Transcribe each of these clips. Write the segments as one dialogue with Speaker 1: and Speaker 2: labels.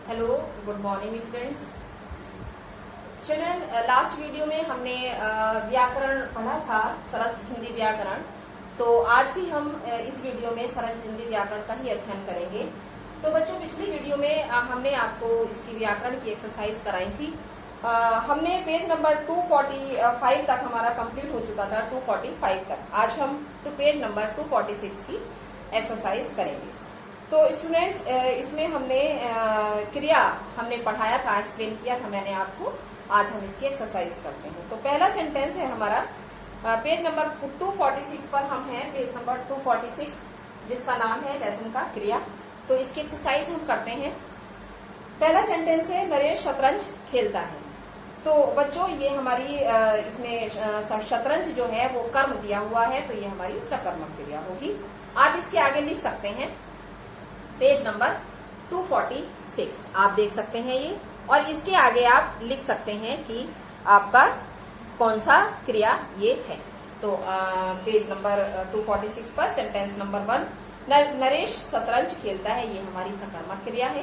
Speaker 1: Hello, good morning students. चलिए, last video में हमने व्याकरण पढ़ा था, सरस हिंदी व्याकरण। तो आज भी हम इस वीडियो में सरस हिंदी व्याकरण का ही अध्ययन करेंगे। तो बच्चों, पिछली वीडियो में हमने आपको इसकी व्याकरण की एक्सरसाइज कराई थी। हमने पेज नंबर 245 तक हमारा कंप्लीट हो चुका था, 245 तक। आज हम पेज नंबर 246 की एक्सरसाइज करेंगे। तो स्टूडेंट्स, इसमें हमने क्रिया हमने पढ़ाया था, एक्सप्लेन किया था मैंने आपको। आज हम इसकी एक्सरसाइज करते हैं। तो पहला सेंटेंस है हमारा पेज नंबर 246 पर हम हैं, पेज नंबर 246, जिसका नाम है लेसन का क्रिया। तो इसकी एक्सरसाइज हम करते हैं। पहला सेंटेंस है नरेश शतरंज खेलता है। तो बच्चों, ये हमारी इसमें शतरंज जो है वो कर्म दिया हुआ है, तो ये हमारी सकर्मक क्रिया होगी। आप इसके आगे लिख सकते हैं पेज नंबर 246, आप देख सकते हैं ये। और इसके आगे आप लिख सकते हैं कि आपका कौन सा क्रिया ये है। तो पेज नंबर 246 पर सेंटेंस नंबर 1, नरेश शतरंज खेलता है, ये हमारी सकर्मक क्रिया है।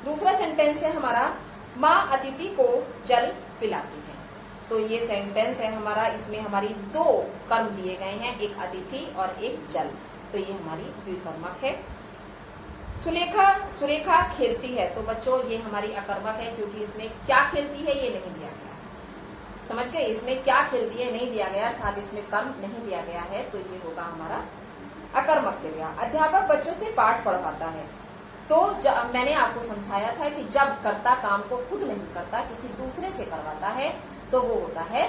Speaker 1: दूसरा सेंटेंस है हमारा माँ अतिथि को जल पिलाती है। तो ये सेंटेंस है हमारा, इसमें हमारी दो कर्म दिए गए हैं, एक अतिथि और एक जल। तो ये हमारी द्विकर्मक है। सुरेखा खेलती है। तो बच्चों, ये हमारी अकर्मक है, क्योंकि इसमें क्या खेलती है ये नहीं दिया गया। समझ गए? इसमें क्या खेलती है नहीं दिया गया, अर्थात इसमें कर्म नहीं दिया गया है, तो ये होगा हमारा अकर्मक क्रिया। अध्यापक बच्चों से पाठ पढ़वाता है। तो मैंने आपको समझाया था कि जब कर्ता काम को खुद नहीं करता, किसी दूसरे से करवाता है, तो वो होता है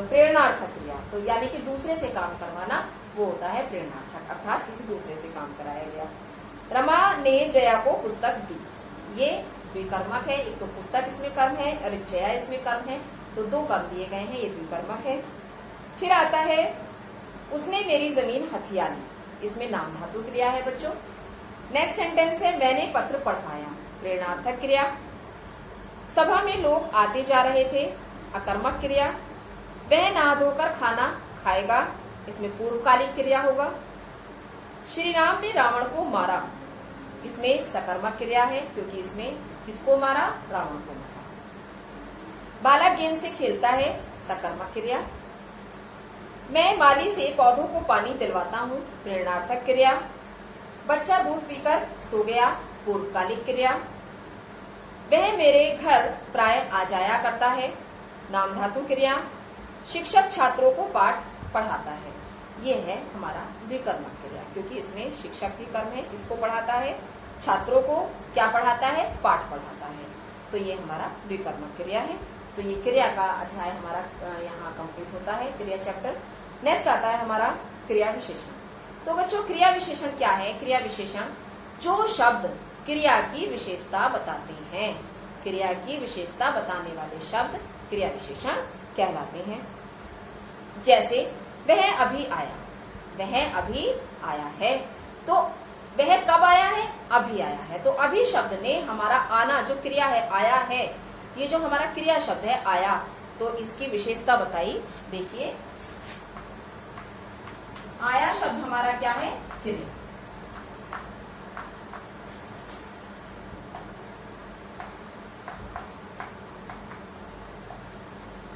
Speaker 1: प्रेरणार्थक क्रिया। तो यानी कि दूसरे से काम करवाना, वो होता है प्रेरणार्थक, अर्थात किसी दूसरे से काम कराया गया। रमा ने जया को पुस्तक दी, ये द्विकर्मक है। एक तो पुस्तक इसमें कर्म है और जया इसमें कर्म है, तो दो कर्म दिए गए हैं, ये द्विकर्मक है। फिर आता है उसने मेरी जमीन हथिया ली, इसमें नाम धातु क्रिया है बच्चों। नेक्स्ट सेंटेंस है मैंने पत्र पढ़वाया, प्रेरणार्थक क्रिया। सभा में लोग आते जा रहे थे, अकर्मक क्रिया। वह नहा धोकर खाना खाएगा, इसमें पूर्वकालिक क्रिया होगा। श्री राम ने रावण को मारा, इसमें सकर्मक क्रिया है, क्योंकि इसमें किसको मारा? रावण को मारा। बालक गेंद से खेलता है, सकर्मक क्रिया। मैं माली से पौधों को पानी दिलवाता हूँ, प्रेरणार्थक क्रिया। बच्चा दूध पीकर सो गया, पूर्वकालिक क्रिया। वह मेरे घर प्राय आ जाया करता है, नाम धातु क्रिया। शिक्षक छात्रों को पाठ पढ़ाता है, ये है हमारा द्विकर्मक क्रिया, क्योंकि इसमें शिक्षक भी कर्म है, इसको पढ़ाता है, छात्रों को क्या पढ़ाता है? पाठ पढ़ाता है। तो ये हमारा द्विकर्मक क्रिया है। तो ये क्रिया का अध्याय हमारा यहाँ कंप्लीट होता है, क्रिया चैप्टर। नेक्स्ट आता है हमारा क्रिया विशेषण। तो बच्चों, क्रिया विशेषण क्या है? क्रिया विशेषण जो शब्द क्रिया की विशेषता बताते हैं, क्रिया की विशेषता बताने वाले शब्द क्रिया विशेषण कहलाते हैं। जैसे वह अभी आया, वह अभी आया है। तो वह कब आया है? अभी आया है। तो अभी शब्द ने हमारा आना, जो क्रिया है आया है, ये जो हमारा क्रिया शब्द है आया, तो इसकी विशेषता बताई। देखिए, आया शब्द हमारा क्या है? क्रिया।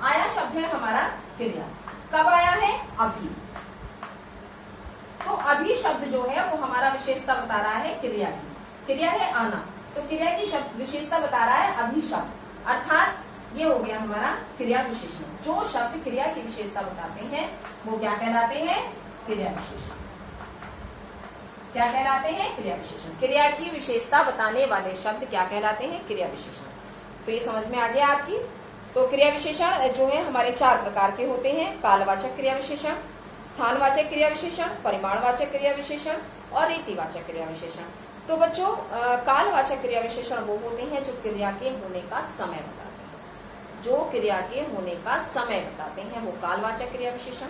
Speaker 1: आया शब्द है हमारा क्रिया। कब आया है? अभी। तो अभी शब्द जो है वो हमारा विशेषता बता रहा है क्रिया की। क्रिया है आना, तो क्रिया की शब्द विशेषता बता रहा है अभी शब्द, अर्थात ये हो गया हमारा क्रिया विशेषण। जो शब्द क्रिया की विशेषता बताते हैं वो क्या कहलाते हैं? क्रिया विशेषण। क्या कहलाते हैं? क्रिया विशेषण। क्रिया की विशेषता बताने वाले शब्द क्या कहलाते हैं? क्रिया विशेषण। तो ये समझ में आ गया आपकी। तो क्रिया विशेषण जो है हमारे 4 प्रकार के होते हैं: कालवाचक क्रिया विशेषण, स्थानवाचक क्रिया विशेषण, परिमाणवाचक क्रिया विशेषण और रीतिवाचक क्रिया विशेषण। तो बच्चों, कालवाचक क्रिया विशेषण वो होते हैं जो क्रिया के होने का समय बताते हैं, जो क्रिया के होने का समय बताते हैं, वो कालवाचक क्रिया विशेषण।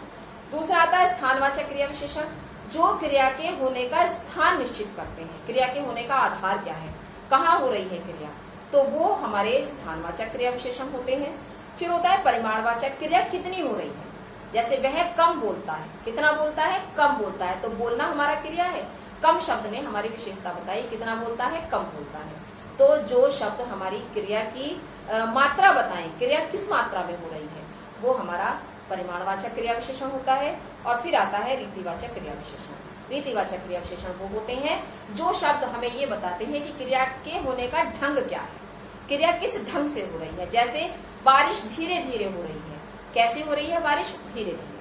Speaker 1: दूसरा आता है स्थानवाचक क्रिया विशेषण, जो क्रिया के होने का स्थान निश्चित करते हैं, क्रिया के होने का आधार क्या है, कहाँ हो रही है क्रिया, तो वो हमारे स्थानवाचक क्रिया विशेषण होते हैं। फिर होता है परिमाणवाचक क्रिया, कितनी हो रही है। जैसे वह कम बोलता है, कितना बोलता है? कम बोलता है, तो बोलना हमारा क्रिया है। कम शब्द ने हमारी विशेषता बताई, कितना बोलता है, कम बोलता है। तो जो शब्द हमारी क्रिया की मात्रा बताएं, क्रिया किस मात्रा में हो रही है, वो हमारा परिमाणवाचक क्रिया विशेषण होता है। और फिर आता है रीतिवाचक क्रिया विशेषण। रीतिवाचक क्रिया विशेषण वो होते हैं जो शब्द हमें ये बताते हैं कि क्रिया के होने का ढंग क्या है, क्रिया किस ढंग से हो रही है। जैसे बारिश धीरे धीरे हो रही है, कैसे हो रही है बारिश, धीरे धीरे।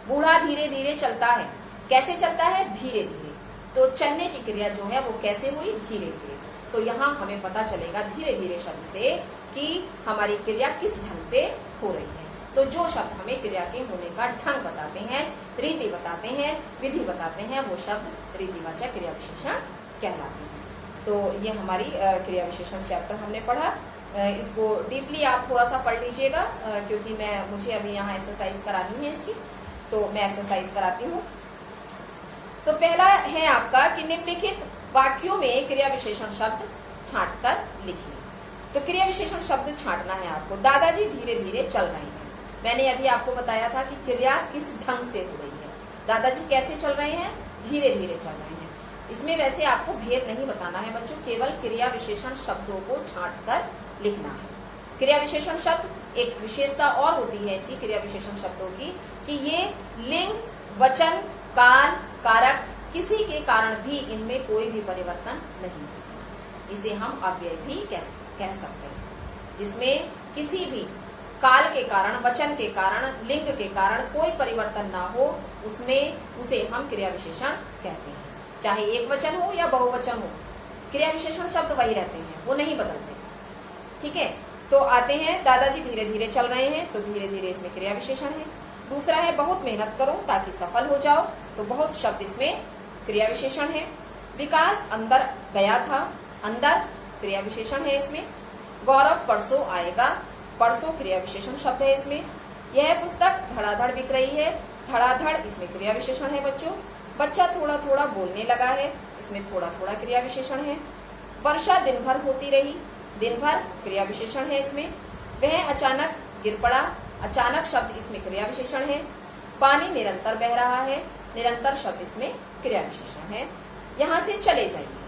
Speaker 1: बूढ़ा धीरे धीरे चलता है, कैसे चलता है, धीरे धीरे। तो चलने की क्रिया जो है वो कैसे हुई, धीरे धीरे। तो यहाँ हमें पता चलेगा धीरे धीरे शब्द से कि हमारी क्रिया किस ढंग से हो रही है। तो जो शब्द हमें क्रिया के होने का ढंग बताते हैं, रीति बताते हैं, विधि बताते हैं, वो शब्द रीतिवाचक क्रिया विशेषण कहलाते हैं। तो ये हमारी क्रिया विशेषण चैप्टर हमने पढ़ा। इसको डीपली आप थोड़ा सा पढ़ लीजिएगा, क्योंकि मुझे अभी यहाँ एक्सरसाइज करानी है इसकी, तो मैं एक्सरसाइज कराती हूँ। तो पहला है आपका कि निम्नलिखित वाक्यों में क्रिया विशेषण शब्द छांट कर लिखिए। तो क्रिया विशेषण शब्द छांटना है आपको। दादाजी धीरे धीरे चल रहे हैं, मैंने अभी आपको बताया था कि क्रिया किस ढंग से हो रही है। दादाजी कैसे चल रहे हैं, धीरे धीरे चल रहे हैं। इसमें वैसे आपको भेद नहीं बताना है बच्चों, केवल क्रिया विशेषण शब्दों को छांट कर लिखना है। क्रिया विशेषण शब्द एक विशेषता और होती है कि क्रिया विशेषण शब्दों की कि ये लिंग, वचन, काल, कारक किसी के कारण भी इनमें कोई भी परिवर्तन नहीं है। इसे हम अव्यय भी कह सकते हैं, जिसमें किसी भी काल के कारण, वचन के कारण, लिंग के कारण कोई परिवर्तन ना हो, उसे हम क्रिया विशेषण कहते हैं। चाहे एक वचन हो या बहुवचन हो, क्रिया विशेषण शब्द वही रहते हैं, वो नहीं बदलते। ठीक है, तो आते हैं दादाजी धीरे धीरे चल रहे हैं, तो धीरे धीरे इसमें क्रिया विशेषण है। दूसरा है बहुत मेहनत करो ताकि सफल हो जाओ, तो बहुत शब्द इसमें क्रिया विशेषण है। विकास अंदर गया था, अंदर क्रिया विशेषण है इसमें। गौरव परसों आएगा, परसों क्रिया विशेषण शब्द है इसमें। यह पुस्तक धड़ाधड़ बिक रही है, धड़ाधड़ इसमें क्रिया विशेषण है बच्चों। बच्चा थोड़ा थोड़ा बोलने लगा है, इसमें थोड़ा थोड़ा क्रिया विशेषण है। वर्षा दिन भर होती रही, दिन भर क्रिया विशेषण है इसमें। वह अचानक गिर पड़ा, अचानक शब्द इसमें क्रिया विशेषण है। पानी निरंतर बह रहा है, निरंतर शब्द इसमें क्रिया विशेषण है। यहाँ से चले जाइए,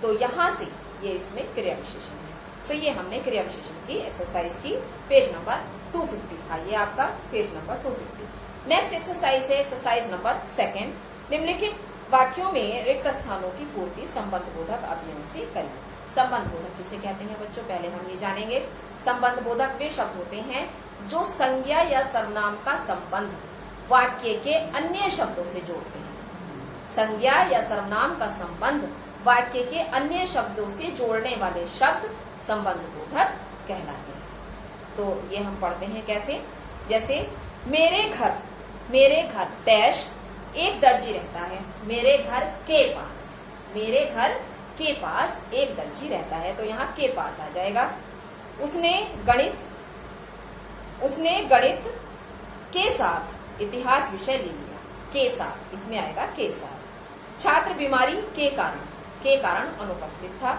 Speaker 1: तो यहाँ से ये इसमें क्रिया विशेषण है। तो ये हमने क्रिया विशेषण की एक्सरसाइज की, पेज नंबर 250 था ये आपका, पेज नंबर 250। नेक्स्ट एक्सरसाइज है एक्सरसाइज नंबर 2। निम्नलिखित वाक्यों में रिक्त स्थानों की पूर्ति संबंध बोधक अवयवों से करें। संबंध बोधक किसे कहते हैं बच्चों, पहले हम ये जानेंगे। संबंध बोधक वे शब्द होते हैं जो संज्ञा या सर्वनाम का संबंध वाक्य के अन्य शब्दों से जोड़ते हैं। संज्ञा या सर्वनाम का संबंध वाक्य के अन्य शब्दों से जोड़ने वाले शब्द संबंध बोधक कहलाते हैं। तो ये हम पढ़ते हैं कैसे, जैसे मेरे घर डैश एक दर्जी रहता है। मेरे घर के पास, मेरे घर के पास एक दर्जी रहता है, तो यहाँ के पास आ जाएगा। उसने गणित के साथ इतिहास विषय ले लिया, के साथ इसमें आएगा के साथ। छात्र बीमारी के कारण अनुपस्थित था।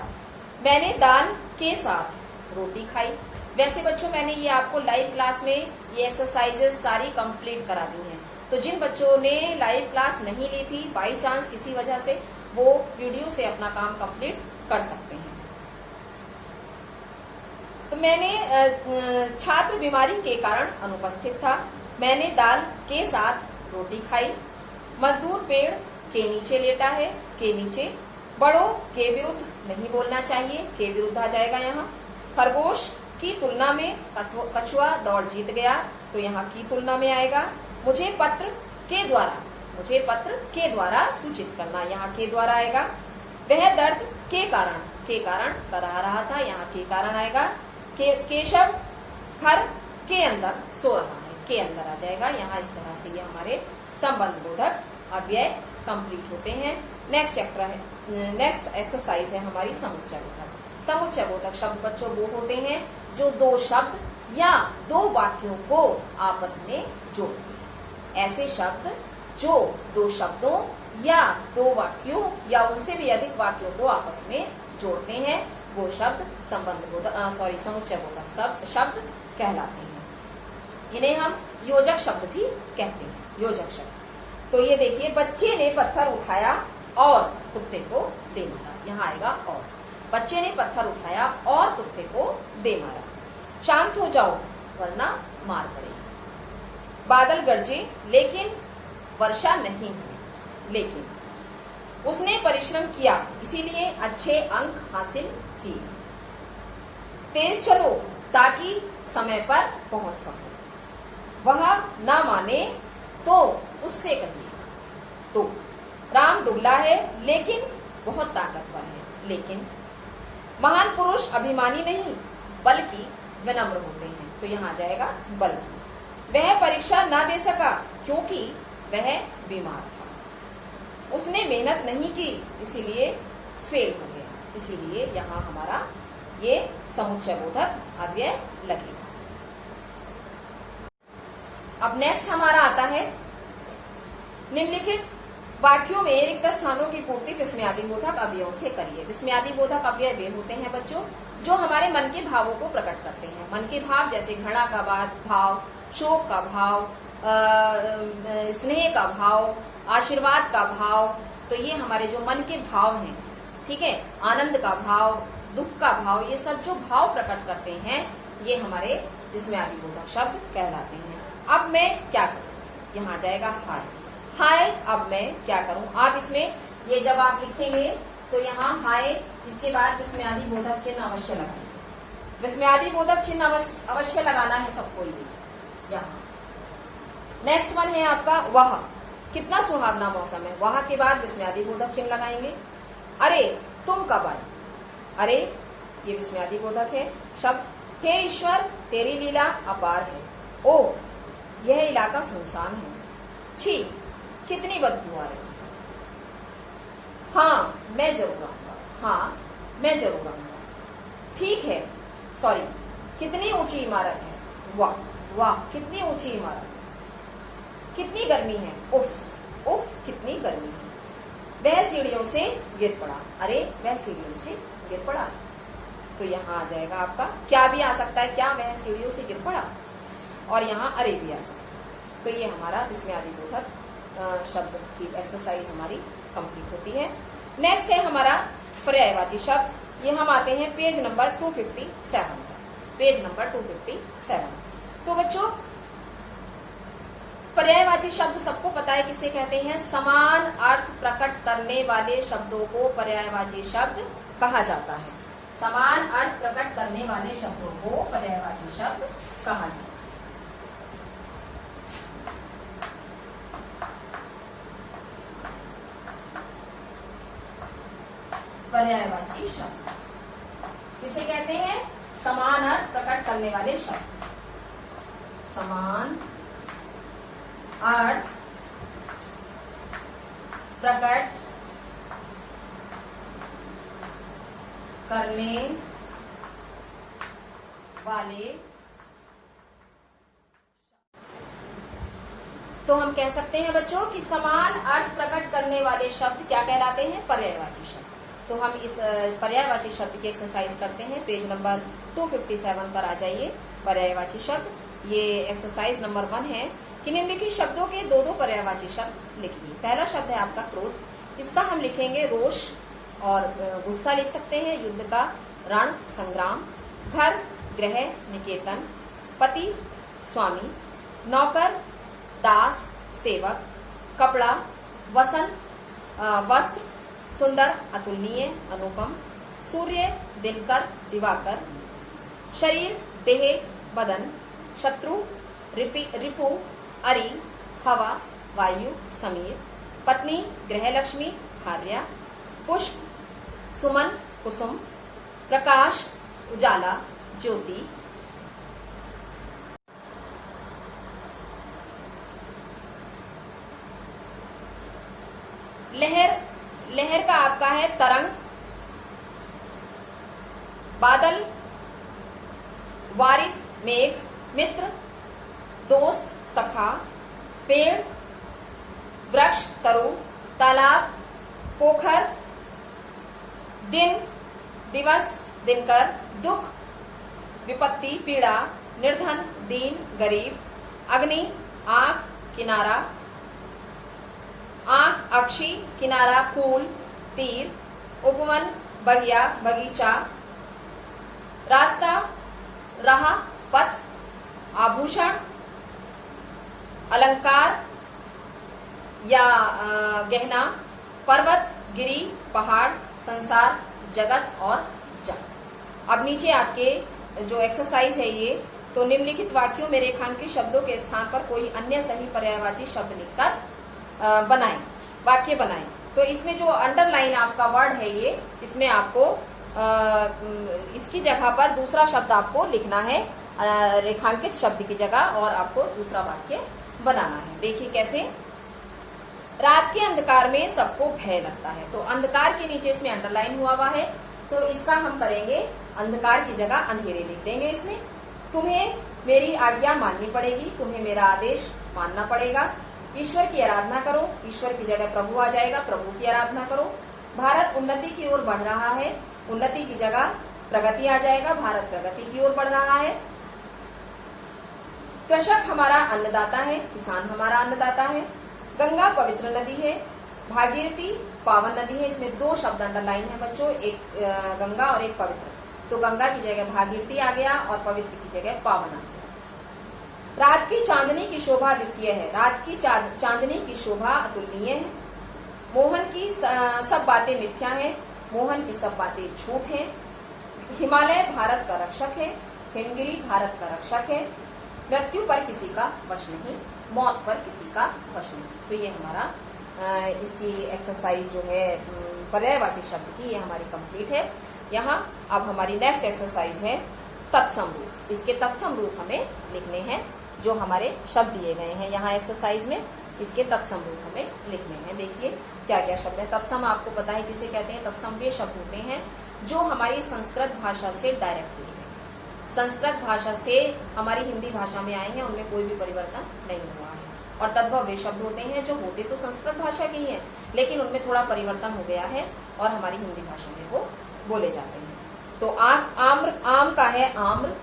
Speaker 1: मैंने दाल के साथ रोटी खाई। वैसे बच्चों मैंने ये आपको लाइव क्लास में ये एक्सरसाइजेस सारी कंप्लीट करा दी हैं, तो जिन बच्चों ने लाइव क्लास नहीं ली थी, बाई चांस किसी वजह से, वो वीडियो से अपना काम कंप्लीट कर सकते हैं। तो मैंने छात्र बीमारी के कारण अनुपस्थित था। मैंने दाल के साथ रोटी खाई। मजदूर पेड़ के नीचे लेटा है, के नीचे। बड़ों के विरुद्ध नहीं बोलना चाहिए, के विरुद्ध आ जाएगा यहाँ। खरगोश की तुलना में कछुआ दौड़ जीत गया, तो यहाँ की तुलना में आएगा। मुझे पत्र के द्वारा सूचित करना, यहाँ के द्वारा आएगा। वह दर्द के कारण करा रहा था, यहाँ के कारण आएगा। केशव घर के अंदर सो रहा है, के अंदर आ जाएगा यहाँ। इस तरह से ये हमारे संबंध बोधक अव्यय कंप्लीट होते हैं। नेक्स्ट चैप्टर है, नेक्स्ट एक्सरसाइज है हमारी समुच्चय बोधक। समुच्चय बोधक शब्द बच्चों वो होते हैं जो दो शब्द या दो वाक्यों को आपस में जोड़ते हैं। ऐसे शब्द जो दो शब्दों या दो वाक्यों या उनसे भी अधिक वाक्यों को आपस में जोड़ते हैं, वो शब्द समुच्चय बोधक शब्द कहलाते हैं। इन्हें हम योजक शब्द भी कहते हैं, योजक शब्द। तो ये देखिए, बच्चे ने पत्थर उठाया और कुत्ते को दे मारा। यहाँ आएगा और। बच्चे ने पत्थर उठाया और कुत्ते को दे मारा। शांत हो जाओ वरना मार पड़ेगी। बादल गरजे लेकिन वर्षा नहीं हुई। लेकिन उसने परिश्रम किया इसीलिए अच्छे अंक हासिल किए। तेज चलो ताकि समय पर पहुंच सको। वह ना माने तो उससे कहिए। तो राम दुबला है लेकिन बहुत ताकतवर है। लेकिन महान पुरुष अभिमानी नहीं बल्कि विनम्र होते हैं। तो यहाँ आ जाएगा बल्कि। वह परीक्षा ना दे सका क्योंकि वह बीमार था। उसने मेहनत नहीं की इसीलिए फेल हो गया। इसीलिए यहाँ हमारा ये समुच्चय बोधक अव्यय लगेगा। अब नेक्स्ट हमारा आता है निम्नलिखित वाक्यों में रिक्त स्थानों की पूर्ति विस्मयादि बोधक अवयवों से करिए। विस्मयादि बोधक अव्यय वे होते हैं बच्चों जो हमारे मन के भावों को प्रकट करते हैं। मन के भाव जैसे घृणा का भाव, शोक का भाव, स्नेह का भाव, आशीर्वाद का भाव। तो ये हमारे जो मन के भाव हैं, ठीक है, आनंद का भाव, दुख का भाव, ये सब जो भाव प्रकट करते हैं ये हमारे विस्मयादि बोधक शब्द कहलाते हैं। अब मैं क्या करूं? यहाँ जाएगा हाय। हाय अब मैं क्या करूं? आप इसमें ये जब आप लिखेंगे तो यहाँ हाय इसके बाद विस्मयादि बोधक चिन्ह अवश्य लगाएंगे। विस्मयादि बोधक चिन्ह अवश्य लगाना है सबको ही। यहाँ नेक्स्ट वन है आपका वह। कितना सुहावना मौसम है। वह के बाद विस्मयादि बोधक चिन्ह लगाएंगे। अरे तुम कब आए? अरे ये विस्मयादि बोधक है शब्द। हे ईश्वर तेरी लीला अपार है। ओ यह इलाका सुनसान है। छी कितनी बदबू आ रही। हाँ मैं जरूर आऊंगा। हाँ मैं जरूर आऊंगा। ठीक है सॉरी कितनी ऊंची इमारत है। वाह वाह कितनी ऊंची इमारत। कितनी गर्मी है। उफ उफ कितनी गर्मी है। वह सीढ़ियों से गिर पड़ा। अरे वह सीढ़ियों से गिर पड़ा। तो यहाँ आ जाएगा आपका क्या भी आ सकता है। क्या वह सीढ़ियों से गिर पड़ा। और यहाँ अरे भी आ जाएगा। तो ये हमारा विस्मयादि बोधक शब्द की एक्सरसाइज हमारी कंप्लीट होती है। नेक्स्ट है हमारा पर्यायवाची शब्द। ये हम आते हैं पेज नंबर 257 पर। Page number 257। तो बच्चों पर्यायवाची शब्द सबको पता है किसे कहते हैं। समान अर्थ प्रकट करने वाले शब्दों को पर्यायवाची शब्द कहा जाता है। समान अर्थ प्रकट करने वाले शब्दों को पर्यायवाची शब्द कहा जाता है। पर्यायवाची शब्द किसे कहते हैं। समान अर्थ प्रकट करने वाले शब्द। समान अर्थ प्रकट करने वाले तो हम कह सकते हैं बच्चों कि समान अर्थ प्रकट करने वाले शब्द क्या कहलाते हैं। पर्यायवाची शब्द। तो हम इस पर्यायवाची शब्द की एक्सरसाइज करते हैं। पेज नंबर 257 पर आ जाइए। पर्यायवाची शब्द ये एक्सरसाइज नंबर 1 है कि निम्नलिखित शब्दों के दो दो पर्यायवाची शब्द लिखिए। पहला शब्द है आपका क्रोध। इसका हम लिखेंगे रोष और गुस्सा लिख सकते हैं। युद्ध का रण संग्राम। घर गृह निकेतन। पति स्वामी। नौकर दास सेवक। कपड़ा वसन वस्त्र। सुंदर अतुलनीय अनुपम। सूर्य दिनकर दिवाकर। शरीर देह बदन। शत्रु रिपु अरि हवा वायु समीर। पत्नी गृहलक्ष्मी भार्या। पुष्प सुमन कुसुम। प्रकाश उजाला ज्योति। लहर लहर का आपका है तरंग। बादल वारिद मेघ। मित्र दोस्त सखा। पेड़ वृक्ष तरु। तालाब पोखर। दिन दिवस दिनकर। दुख विपत्ति पीड़ा। निर्धन दीन गरीब। अग्नि आग किनारा। आंख, अक्षी, किनारा, फूल, तीर, उपवन, बगिया, बगीचा, रास्ता, राह, पथ, आभूषण, अलंकार या गहना, पर्वत, गिरी, पहाड़, संसार, जगत और जगत। अब नीचे आपके जो एक्सरसाइज है ये, तो निम्नलिखित वाक्यों में रेखांकित शब्दों के स्थान पर कोई अन्य सही पर्यायवाची शब्द लिखकर बनाएं, वाक्य बनाएं। तो इसमें जो अंडरलाइन आपका वर्ड है ये, इसमें आपको इसकी जगह पर दूसरा शब्द आपको लिखना है रेखांकित शब्द की जगह, और आपको दूसरा वाक्य बनाना है। देखिए कैसे। रात के अंधकार में सबको भय लगता है, तो अंधकार के नीचे इसमें अंडरलाइन हुआ है, तो इसका हम करेंगे अंधकार की जगह अंधेरे लिख देंगे इसमें। तुम्हें मेरी आज्ञा माननी पड़ेगी, तुम्हें मेरा आदेश मानना पड़ेगा। ईश्वर की आराधना करो, ईश्वर की जगह प्रभु आ जाएगा, प्रभु की आराधना करो। भारत उन्नति की ओर बढ़ रहा है, उन्नति की जगह प्रगति आ जाएगा, भारत प्रगति की ओर बढ़ रहा है। कृषक हमारा अन्नदाता है, किसान हमारा अन्नदाता है। गंगा पवित्र नदी है, भागीरथी पावन नदी है। इसमें दो शब्द अंडरलाइन है बच्चों, एक गंगा और एक पवित्र, तो गंगा की जगह भागीरथी आ गया और पवित्र की जगह पावन आ गया। रात की चांदनी की शोभा अद्वितीय है, रात की चांदनी की शोभा अतुलनीय है। मोहन की सब बातें मिथ्या है, मोहन की सब बातें झूठ है। हिमालय भारत का रक्षक है, हिमगिरी भारत का रक्षक है। मृत्यु पर किसी का वश नहीं, मौत पर किसी का वश नहीं। तो ये हमारा इसकी एक्सरसाइज जो है पर्यायवाची शब्द की, ये हमारी कंप्लीट है। यहाँ अब हमारी नेक्स्ट एक्सरसाइज है तत्सम रूप। इसके तत्सम रूप हमें लिखने हैं, जो हमारे शब्द दिए गए हैं यहाँ एक्सरसाइज में, इसके तत्सम रूप हमें लिखने हैं। देखिए क्या क्या शब्द है। तत्सम आपको पता है किसे कहते हैं। तत्सम वे शब्द होते हैं जो हमारी संस्कृत भाषा से डायरेक्टली है, संस्कृत भाषा से हमारी हिंदी भाषा में आए हैं, उनमें कोई भी परिवर्तन नहीं हुआ है। और तद्भव वे शब्द होते हैं जो होते तो संस्कृत भाषा के ही हैं, लेकिन उनमें थोड़ा परिवर्तन हो गया है और हमारी हिंदी भाषा में वो बोले जाते हैं। तो आम्र, आम का है आम्र,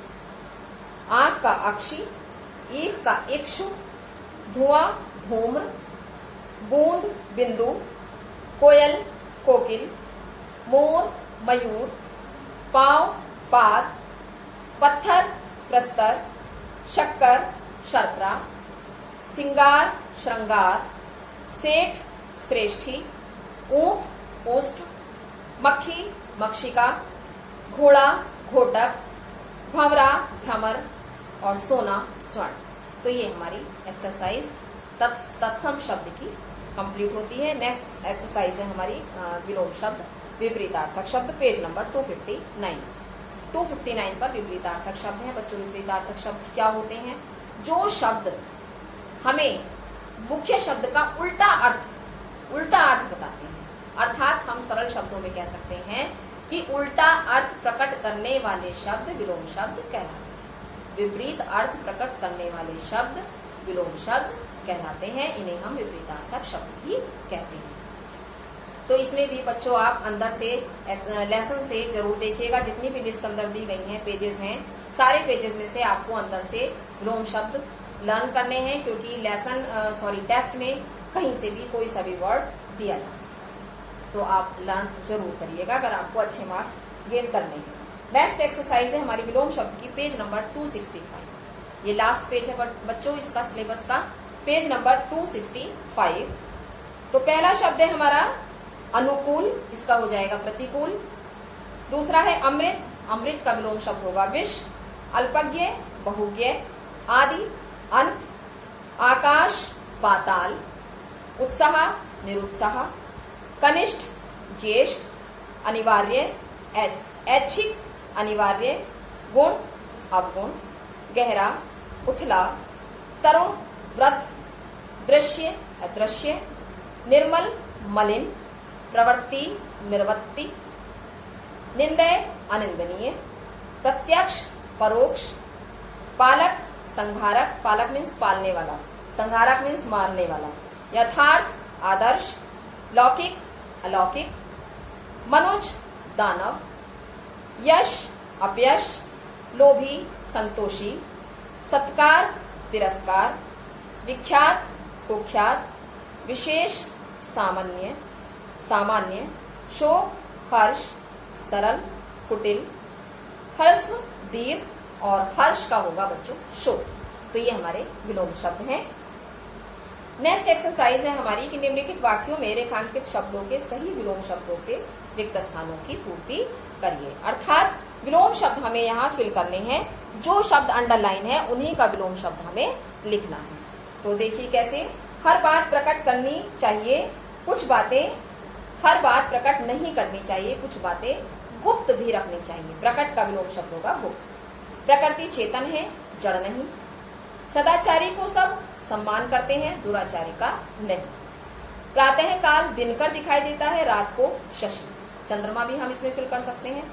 Speaker 1: आंख का अक्षी, ईख का इक्षु, धुआं धूम्र, बूंद बिंदु, कोयल कोकिल, मोर मयूर, पांव पात, पत्थर प्रस्तर, शक्कर शर्करा, सिंगार श्रृंगार, सेठ श्रेष्ठी, ऊंट ओष्ठ, मक्खी मक्षिका, घोड़ा घोटक, भंवरा भ्रमर और सोना स्वर्ण। तो ये हमारी एक्सरसाइज तत्सम शब्द की कंप्लीट होती है। नेक्स्ट एक्सरसाइज है हमारी विलोम शब्द, विपरीतार्थक शब्द, पेज नंबर 259। 259 पर विपरीतार्थक शब्द है बच्चों। विपरीतार्थक शब्द क्या होते हैं? जो शब्द हमें मुख्य शब्द का उल्टा अर्थ बताते हैं। अर्थात हम सरल शब्दों में कह सकते हैं कि उल्टा अर्थ प्रकट करने वाले शब्द विलोम शब्द कहलाते हैं। विपरीत अर्थ प्रकट करने वाले शब्द विलोम शब्द कहलाते हैं। इन्हें हम विपरीतार्थक शब्द भी कहते हैं। तो इसमें भी बच्चों आप अंदर से लेसन से जरूर देखिएगा। जितनी भी लिस्ट अंदर दी गई हैं, पेजेस हैं, सारे पेजेस में से आपको अंदर से विलोम शब्द लर्न करने हैं, क्योंकि टेस्ट में कहीं से भी कोई सा भी वर्ड दिया जा सकता है। तो आप लर्न जरूर करिएगा अगर आपको अच्छे मार्क्स गेन करने हैं। नेक्स्ट एक्सरसाइज है हमारी विलोम शब्द की, पेज नंबर 265। ये लास्ट पेज है बच्चों इसका सिलेबस का, पेज नंबर 265। तो पहला शब्द है हमारा अनुकूल, इसका हो जाएगा प्रतिकूल। दूसरा है अमृत, अमृत का विलोम शब्द होगा विष। अल्पज्ञ बहुज्ञ, आदि अंत, आकाश पाताल, उत्साह निरुत्साह, कनिष्ठ ज्येष्ठ, अनिवार्य ऐच्छिक अनिवार्य, गुण अवगुण, गहरा उथला, तरुण व्रत, दृश्य अदृश्य, निर्मल मलिन, प्रवृत्ति निर्वृत्ति, निंदय अनिंदनीय, प्रत्यक्ष परोक्ष, पालक संहारक, पालक मीन्स पालने वाला, संहारक मीन्स मारने वाला, यथार्थ आदर्श, लौकिक अलौकिक, मनुज दानव, यश अपयश, लोभी संतोषी, सत्कार तिरस्कार, विख्यात कुख्यात, विशेष सामान्य, सामान्य, शोक, हर्ष, सरल, कुटिल, ह्रस्व, दीर्घ और हर्ष का होगा बच्चों शोक। तो ये हमारे विलोम शब्द हैं। नेक्स्ट एक्सरसाइज है हमारी कि निम्नलिखित वाक्यों में रेखांकित शब्दों के सही विलोम शब्दों से रिक्त स्थानों की पूर्ति करिए। अर्थात विलोम शब्द हमें यहाँ फिल करने हैं, जो शब्द अंडरलाइन है उन्हीं का विलोम शब्द हमें लिखना है। तो देखिए कैसे, हर बात प्रकट करनी चाहिए, कुछ बातें हर बात प्रकट नहीं करनी चाहिए, कुछ बातें गुप्त भी रखनी चाहिए। प्रकट का विलोम शब्द होगा गुप्त। प्रकृति चेतन है, जड़ नहीं। सदाचारी को सब सम्मान करते हैं, दुराचारी का नहीं। प्रातः काल दिनकर दिखाई देता है, रात को शशि। चंद्रमा भी हम इसमें फिल कर सकते हैं।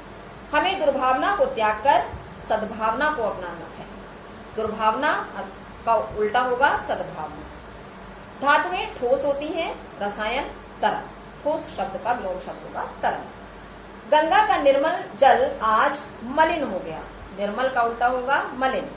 Speaker 1: हमें दुर्भावना को त्याग कर सद्भावना को अपनाना चाहिए। दुर्भावना का उल्टा होगा सद्भावना। धातुएं ठोस होती हैं, रसायन तरल। ठोस शब्द का विलोम शब्द होगा तरल। गंगा का निर्मल जल आज मलिन हो गया, निर्मल का उल्टा होगा मलिन।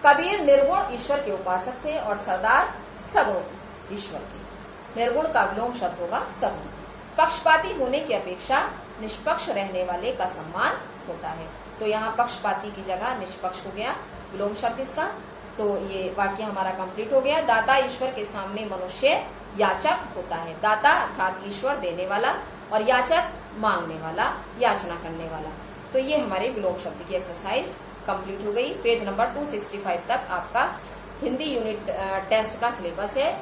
Speaker 1: कबीर निर्गुण ईश्वर के उपासक थे और सरदार सगुण ईश्वर के। निर्गुण का विलोम शब्द होगा सगुण। पक्षपाती होने की अपेक्षा निष्पक्ष रहने वाले का सम्मान होता है। तो यहाँ पक्षपाती की जगह निष्पक्ष हो गया विलोम शब्द इसका। तो ये वाक्य हमारा कंप्लीट हो गया। दाता ईश्वर के सामने मनुष्य याचक होता है। दाता अर्थात ईश्वर देने वाला और याचक मांगने वाला, याचना करने वाला। तो ये हमारे विलोम शब्द की एक्सरसाइज कंप्लीट हो गई। पेज नंबर 265 तक आपका हिंदी यूनिट टेस्ट का सिलेबस है,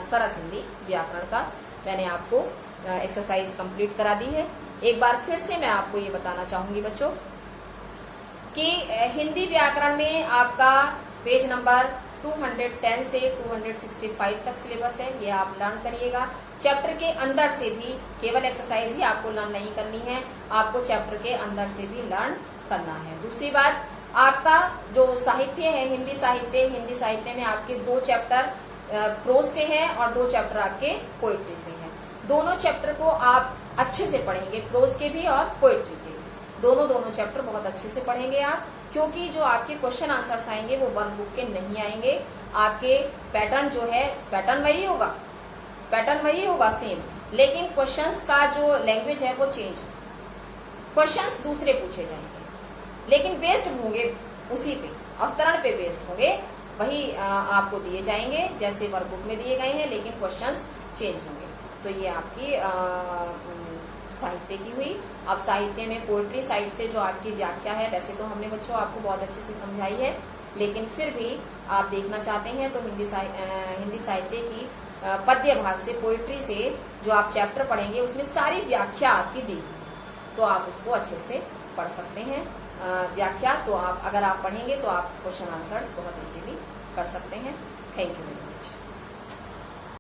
Speaker 1: सरस हिंदी व्याकरण का। मैंने आपको एक्सरसाइज कंप्लीट करा दी है। एक बार फिर से मैं आपको ये बताना चाहूंगी बच्चों कि हिंदी व्याकरण में आपका पेज नंबर 210 से 265 तक सिलेबस है, ये आप लर्न करिएगा। चैप्टर के अंदर से भी केवल एक्सरसाइज ही आपको लर्न नहीं करनी है, आपको चैप्टर के अंदर से भी लर्न करना है। दूसरी बात, आपका जो साहित्य है हिंदी साहित्य में आपके 2 चैप्टर प्रोज से हैं और 2 चैप्टर आपके पोइट्री से हैं। दोनों चैप्टर को आप अच्छे से पढ़ेंगे, प्रोज के भी और पोइट्री के भी। दोनों चैप्टर बहुत अच्छे से पढ़ेंगे आप, क्योंकि जो आपके क्वेश्चन आंसर्स आएंगे वो वर्क बुक के नहीं आएंगे। आपके पैटर्न जो है पैटर्न वही होगा सेम, लेकिन क्वेश्चंस का जो लैंग्वेज है वो चेंज होगा। क्वेश्चंस दूसरे पूछे जाएंगे लेकिन बेस्ड होंगे उसी पे, अवतरण पे बेस्ड होंगे, वही आपको दिए जाएंगे जैसे वर्क बुक में दिए गए हैं, लेकिन क्वेश्चंस चेंज होंगे। तो ये आपकी साहित्य की हुई। अब साहित्य में पोएट्री साइड से जो आपकी व्याख्या है, वैसे तो हमने बच्चों आपको बहुत अच्छे से समझाई है, लेकिन फिर भी आप देखना चाहते हैं तो हिंदी साहित्य की पद्य भाग से, पोएट्री से जो आप चैप्टर पढ़ेंगे उसमें सारी व्याख्या आपकी दी हुई है, तो आप उसको अच्छे से पढ़ सकते हैं। व्याख्या तो आप अगर आप पढ़ेंगे तो आप क्वेश्चन आंसर्स बहुत इजीली कर सकते हैं। Thank you very much.